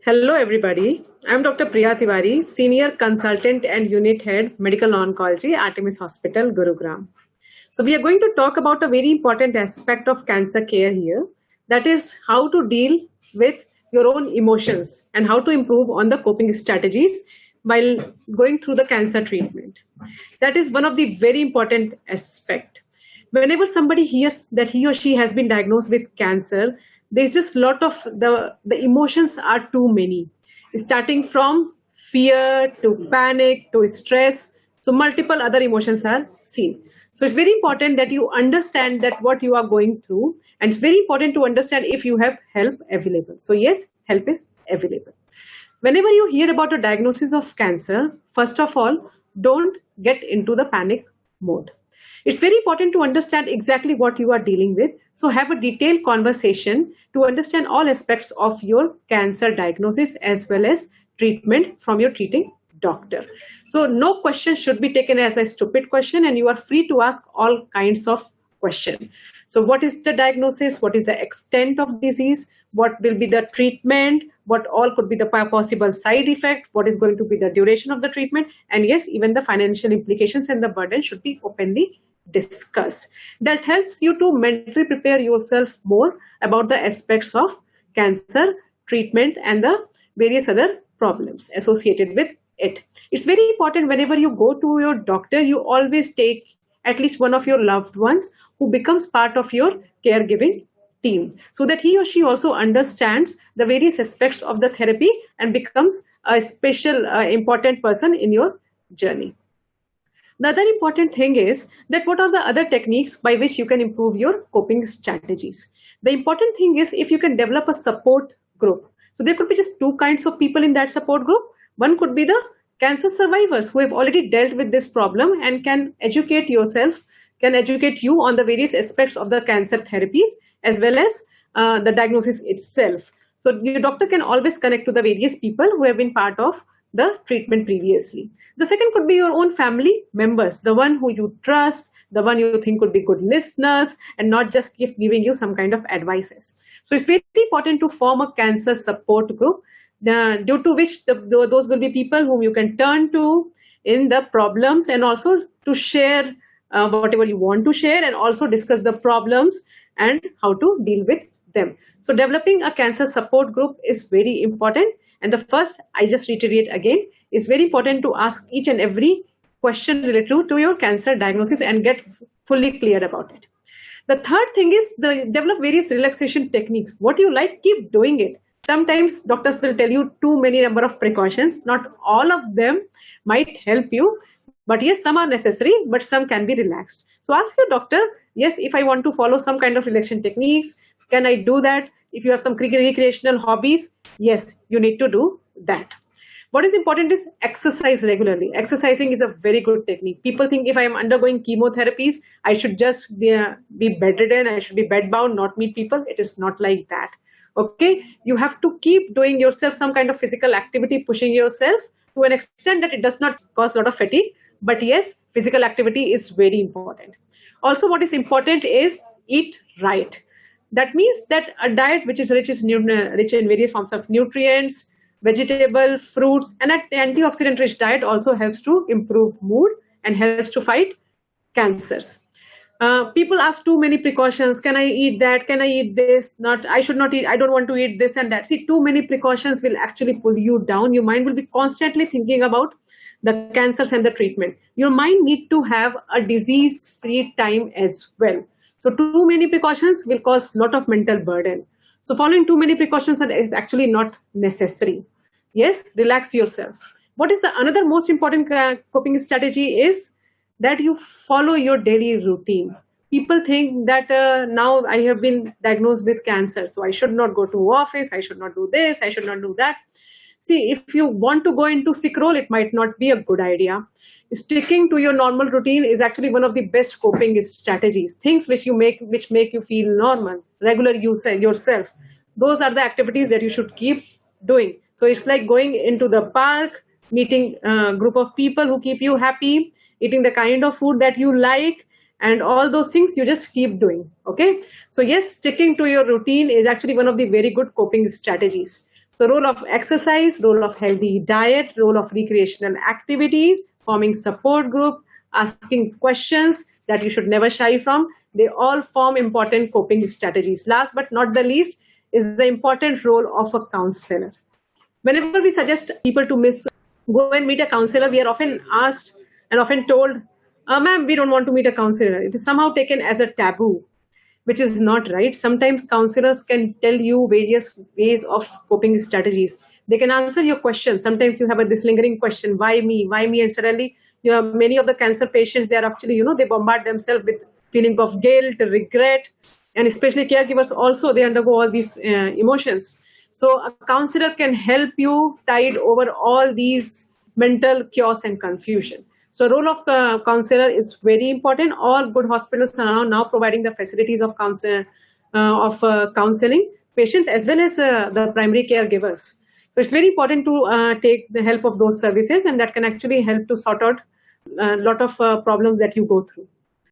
Hello, everybody. I'm Dr. Priya Tiwari, Senior Consultant and Unit Head, Medical Oncology, Artemis Hospital, Gurugram. So, we are going to talk about a very important aspect of cancer care here, that is, how to deal with your own emotions and how to improve on the coping strategies while going through the cancer treatment. That is one of the very important aspect. Whenever somebody hears that he or she has been diagnosed with cancer, there's just a lot of the emotions are too many, starting from fear to panic to stress. So multiple other emotions are seen. So it's very important that you understand that what you are going through, and it's very important to understand if you have help available. So yes, help is available. Whenever you hear about a diagnosis of cancer, first of all, don't get into the panic mode. It's very important to understand exactly what you are dealing with. So have a detailed conversation to understand all aspects of your cancer diagnosis as well as treatment from your treating doctor. So no question should be taken as a stupid question, and you are free to ask all kinds of question. So what is the diagnosis? What is the extent of disease? What will be the treatment? What all could be the possible side effect? What is going to be the duration of the treatment? And yes, even the financial implications and the burden should be openly discussed. That helps you to mentally prepare yourself more about the aspects of cancer treatment and the various other problems associated with it. It's very important whenever you go to your doctor, you always take at least one of your loved ones who becomes part of your caregiving team, so that he or she also understands the various aspects of the therapy and becomes a special important person in your journey. The other important thing is that what are the other techniques by which you can improve your coping strategies. The important thing is if you can develop a support group. So there could be just two kinds of people in that support group. One could be the cancer survivors who have already dealt with this problem and can educate yourself, can educate you on the various aspects of the cancer therapies as well as the diagnosis itself. So your doctor can always connect to the various people who have been part of the treatment previously. The second could be your own family members, the one who you trust, the one you think could be good listeners and not just giving you some kind of advices. So it's very important to form a cancer support group, due to which those will be people whom you can turn to in the problems and also to share whatever you want to share and also discuss the problems and how to deal with them. So developing a cancer support group is very important. And the first, I just reiterate again, is very important to ask each and every question related to your cancer diagnosis and get fully clear about it. The third thing is develop various relaxation techniques. What you like, keep doing it. Sometimes doctors will tell you too many number of precautions. Not all of them might help you, but yes, some are necessary, but some can be relaxed. So ask your doctor, yes, if I want to follow some kind of relaxation techniques, can I do that? If you have some recreational hobbies, yes, you need to do that. What is important is exercise regularly. Exercising is a very good technique. People think if I am undergoing chemotherapies, I should just be bedridden, I should be bedbound, not meet people. It is not like that. Okay, you have to keep doing yourself some kind of physical activity, pushing yourself to an extent that it does not cause a lot of fatigue. But yes, physical activity is very important. Also, what is important is eat right. That means that a diet which is rich in various forms of nutrients, vegetable, fruits, and an antioxidant-rich diet also helps to improve mood and helps to fight cancers. People ask too many precautions. Can I eat that? Can I eat this? Not. I should not eat. I don't want to eat this and that. See, too many precautions will actually pull you down. Your mind will be constantly thinking about the cancers and the treatment. Your mind need to have a disease-free time as well. So too many precautions will cause a lot of mental burden. So following too many precautions is actually not necessary. Yes, relax yourself. What is the another most important coping strategy is that you follow your daily routine. People think that now I have been diagnosed with cancer, so I should not go to office, I should not do this, I should not do that. See, if you want to go into sick role, it might not be a good idea. Sticking to your normal routine is actually one of the best coping strategies. Things which make you feel normal, regular yourself. Those are the activities that you should keep doing. So it's like going into the park, meeting a group of people who keep you happy, eating the kind of food that you like, and all those things you just keep doing. Okay. So yes, sticking to your routine is actually one of the very good coping strategies. So role of exercise, role of healthy diet, role of recreational activities, forming support group, asking questions that you should never shy from, they all form important coping strategies. Last but not the least is the important role of a counselor. Whenever we suggest people to go and meet a counselor, we are often asked and often told, ma'am, we don't want to meet a counselor. It is somehow taken as a taboo, which is not right. Sometimes counselors can tell you various ways of coping strategies. They can answer your questions. Sometimes you have this lingering question, why me? Why me? And suddenly, many of the cancer patients, they are actually, they bombard themselves with feeling of guilt, regret, and especially caregivers also, they undergo all these emotions. So a counselor can help you tide over all these mental chaos and confusion. So role of counselor is very important. All good hospitals are now providing the facilities of counseling patients as well as the primary caregivers. So it's very important to take the help of those services, and that can actually help to sort out a lot of problems that you go through.